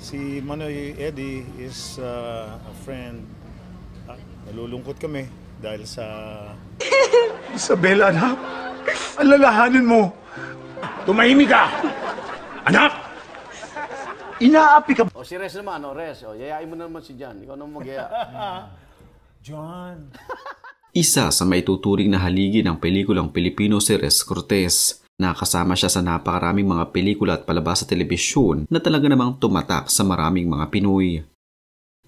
Si Manoy Eddie is a friend. Nalulungkot kami dahil sa... Isabela, anak. Alalahanin mo. Tumahimik ka. Anak! Inaapi ka. O si Res naman, Res. O, yayain mo naman si John. Ikaw naman mag-yaya. John. Isa sa may tuturing na haligi ng pelikulang Pilipino si Res Cortez. Nakasama siya sa napakaraming mga pelikula at palabas sa telebisyon na talaga namang tumatak sa maraming mga Pinoy.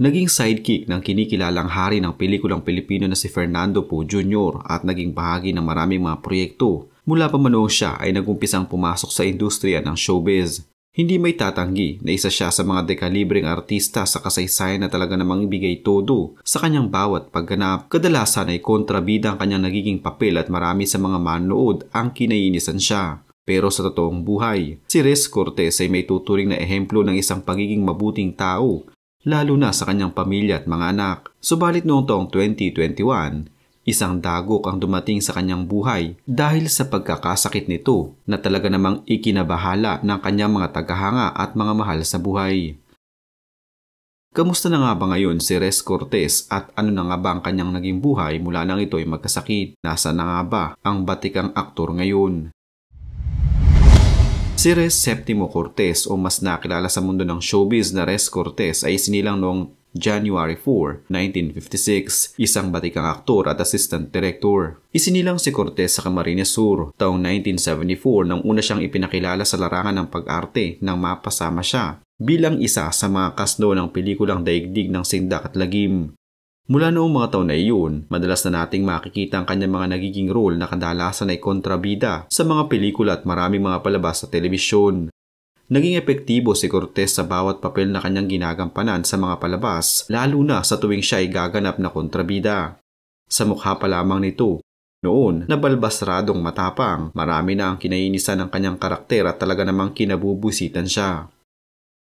Naging sidekick ng kinikilalang hari ng pelikulang Pilipino na si Fernando Poe Jr. at naging bahagi ng maraming mga proyekto. Mula pa man noong siya ay nagumpisang pumasok sa industriya ng showbiz. Hindi may tatanggi na isa siya sa mga dekalibreng artista sa kasaysayan na talaga namang ibigay todo sa kanyang bawat pagganap. Kadalasan ay kontrabida ang kanyang nagiging papel at marami sa mga manood ang kinaiinisan siya. Pero sa totoong buhay, si Res Cortez ay may tuturing na ehemplo ng isang pagiging mabuting tao, lalo na sa kanyang pamilya at mga anak. Subalit noong taong 2021, isang dagok ang dumating sa kanyang buhay dahil sa pagkakasakit nito na talaga namang ikinabahala ng kanyang mga tagahanga at mga mahal sa buhay. Kamusta na nga ba ngayon si Res Cortez at ano na nga ba ang kanyang naging buhay mula nang ito ay magkasakit? Nasa na nga ba ang batikang aktor ngayon? Si Res Septimo Cortez o mas nakilala sa mundo ng showbiz na Res Cortez ay sinilang noong January 4, 1956, isang batikang aktor at assistant director. Isinilang si Cortez sa Camarines Sur taong 1974 nang una siyang ipinakilala sa larangan ng pag-arte nang mapasama siya bilang isa sa mga kasno ng pelikulang Daigdig ng Sindak at Lagim. Mula noong mga taon na iyon, madalas na nating makikita ang kanyang mga nagiging role na kadalasan ay kontrabida sa mga pelikula at maraming mga palabas sa telebisyon. Naging epektibo si Cortez sa bawat papel na kanyang ginagampanan sa mga palabas, lalo na sa tuwing siya ay gaganap na kontrabida. Sa mukha pa lamang nito, noon nabalbasradong matapang, marami na ang kinainisan ng kanyang karakter at talaga namang kinabubusitan siya.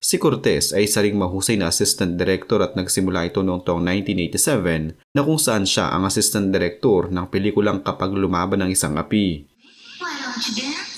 Si Cortez ay isa ring mahusay na assistant director at nagsimula ito noong taong 1987 na kung saan siya ang assistant director ng pelikulang Kapag Lumaban ang Isang Api. Why don't you dance?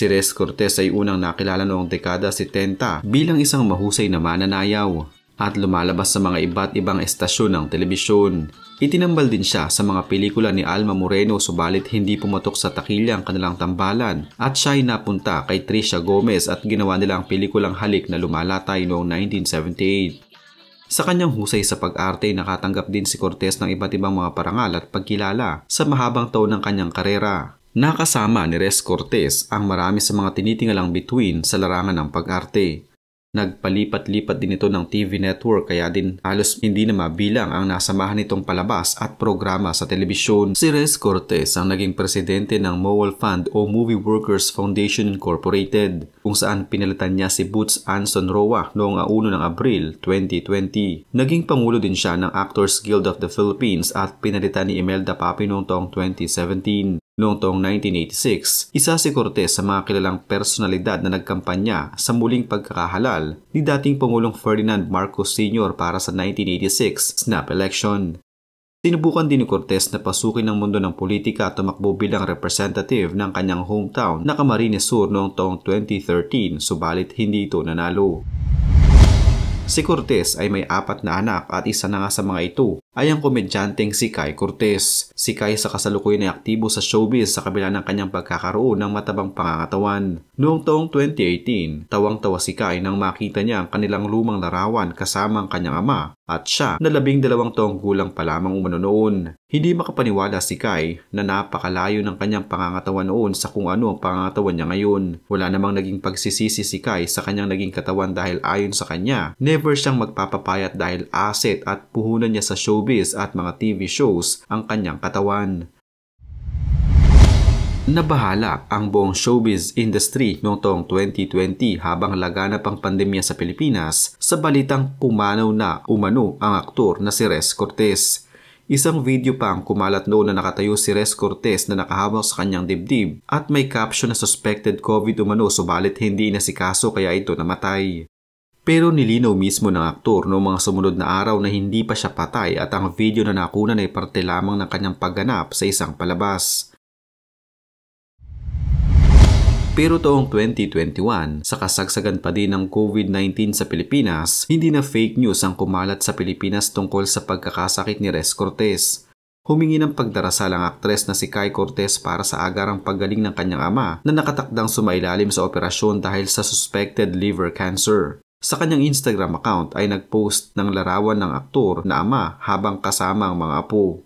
Si Res Cortez ay unang nakilala noong dekada 70 bilang isang mahusay na mananayaw at lumalabas sa mga iba't ibang estasyon ng telebisyon. Itinambal din siya sa mga pelikula ni Alma Moreno subalit hindi pumatok sa takilya ang kanilang tambalan at siya ay napunta kay Tricia Gomez at ginawa nila ang pelikulang Halik na Lumalatay noong 1978. Sa kanyang husay sa pag-arte, nakatanggap din si Cortez ng iba't ibang mga parangal at pagkilala sa mahabang taon ng kanyang karera. Nakasama ni Res Cortez ang marami sa mga tinitingalang bituin sa larangan ng pag-arte. Nagpalipat-lipat din ito ng TV network kaya din halos hindi na mabilang ang nasamahan nitong palabas at programa sa telebisyon. Si Res Cortez ang naging presidente ng MOAL Fund o Movie Workers Foundation Incorporated kung saan pinalitan niya si Boots Anson Roa noong 1 ng Abril 2020. Naging pangulo din siya ng Actors Guild of the Philippines at pinalitan ni Imelda Papi noong taong 2017. Noong taong 1986, isa si Cortez sa mga kilalang personalidad na nagkampanya sa muling pagkakahalal ni dating Pangulong Ferdinand Marcos Sr. para sa 1986 snap election. Sinubukan din ni Cortez na pasukin ng mundo ng politika at tumakbo bilang representative ng kanyang hometown na Camarines Sur noong taong 2013 subalit hindi ito nanalo. Si Cortez ay may 4 na anak at isa na nga sa mga ito ay ang komedyanteng si Kai Cortez. Si Kai sa kasalukuyan ay aktibo sa showbiz sa kabila ng kanyang pagkakaroon ng matabang pangangatawan. Noong taong 2018, tawang-tawa si Kai nang makita niya ang kanilang lumang larawan kasama ang kanyang ama at siya na 12 taong gulang pa lamang umano noon. Hindi makapaniwala si Kai na napakalayo ng kanyang pangangatawan noon sa kung ano ang pangangatawan niya ngayon. Wala namang naging pagsisisi si Kai sa kanyang naging katawan dahil ayon sa kanya, never siyang magpapapayat dahil asset at puhunan niya sa showbiz at mga TV shows ang kanyang katawan. Nabahala ang buong showbiz industry noong taong 2020 habang laganap ang pandemya sa Pilipinas sa balitang pumanaw na umano ang aktor na si Res Cortez. Isang video pa ang kumalat noon na nakatayo si Res Cortez na nakahawak sa kanyang dibdib at may caption na suspected COVID umano subalit hindi inasikaso kaya ito namatay. Pero nilinaw mismo ng aktor noong mga sumunod na araw na hindi pa siya patay at ang video na nakunan ay parte lamang ng kanyang pagganap sa isang palabas. Pero taong 2021, sa kasagsagan pa din ng COVID-19 sa Pilipinas, hindi na fake news ang kumalat sa Pilipinas tungkol sa pagkakasakit ni Rez Cortez. Humingi ng pagdarasal ang aktres na si Kai Cortez para sa agarang paggaling ng kanyang ama na nakatakdang sumailalim sa operasyon dahil sa suspected liver cancer. Sa kanyang Instagram account ay nagpost ng larawan ng aktor na ama habang kasama ang mga apo.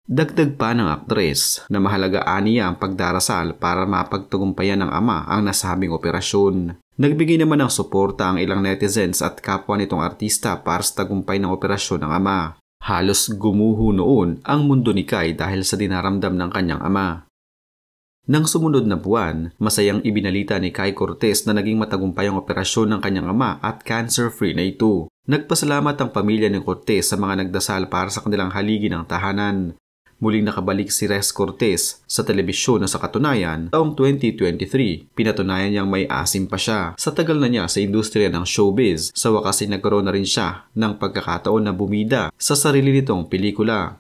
Dagdag pa ng aktres na mahalaga aniya ang pagdarasal para mapagtagumpayan ng ama ang nasabing operasyon. Nagbigay naman ng suporta ang ilang netizens at kapwa nitong artista para sa tagumpay ng operasyon ng ama. Halos gumuho noon ang mundo ni Kai dahil sa dinaramdam ng kanyang ama. Nang sumunod na buwan, masayang ibinalita ni Kai Cortez na naging matagumpay ang operasyon ng kanyang ama at cancer-free na ito. Nagpasalamat ang pamilya ni Cortez sa mga nagdasal para sa kanilang haligi ng tahanan. Muling nakabalik si Rez Cortez sa telebisyon na sa katunayan taong 2023. Pinatunayan niyang may asim pa siya. Sa tagal na niya sa industriya ng showbiz, sa wakas ay nagkaroon na rin siya ng pagkakataon na bumida sa sarili nitong pelikula,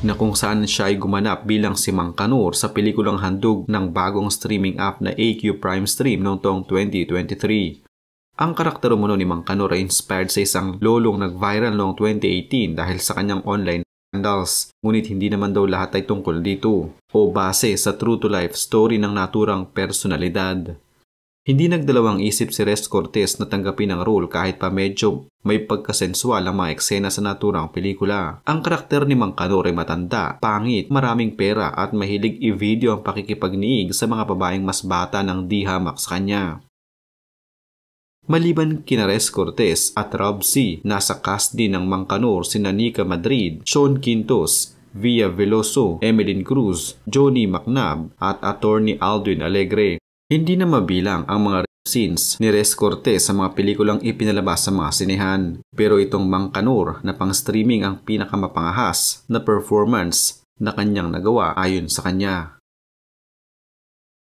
na kung saan siya ay gumanap bilang si Mang Kanor sa pelikulang handog ng bagong streaming app na AQ Prime Stream noong taong 2023. Ang karakter umano ni Mang Kanor ay inspired sa isang lolong nag-viral noong 2018 dahil sa kanyang online scandals, ngunit hindi naman daw lahat ay tungkol dito o base sa true-to-life story ng naturang personalidad. Hindi nagdalawang isip si Rez Cortez na tanggapin ang role kahit pa medyo may pagkasensual ang mga eksena sa naturang pelikula. Ang karakter ni Mang Kanor ay matanda, pangit, maraming pera at mahilig i-video ang pakikipagniig sa mga babaeng mas bata ng di hamak sa kanya. Maliban kina Rez Cortez at Rob C, nasa cast din ng Mang Kanor sina Nika Madrid, Sean Quintos, Via Veloso, Emeline Cruz, Johnny McNabb at Attorney Aldwin Alegre. Hindi na mabilang ang mga scenes ni Rez Cortez sa mga pelikulang ipinalabas sa mga sinehan. Pero itong Mang Kanor na pang-streaming ang pinakamapangahas na performance na kanyang nagawa ayon sa kanya.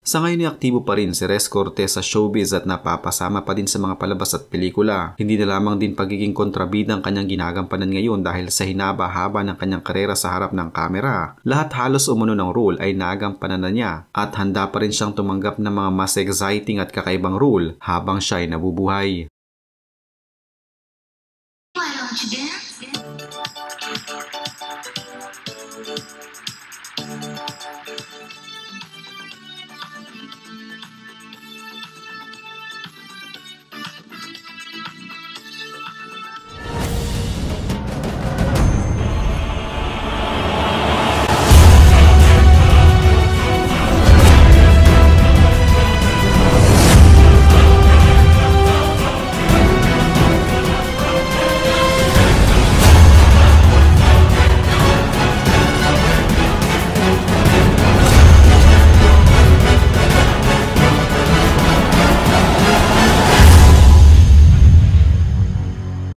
Sa ngayon ay aktibo pa rin si Rez Cortez sa showbiz at napapasama pa din sa mga palabas at pelikula. Hindi na lamang din pagiging kontrabida ang kanyang ginagampanan ngayon dahil sa hinaba-haba ng kanyang karera sa harap ng kamera. Lahat halos umano ng role ay nagampanan na niya at handa pa rin siyang tumanggap ng mga mas exciting at kakaibang role habang siya ay nabubuhay.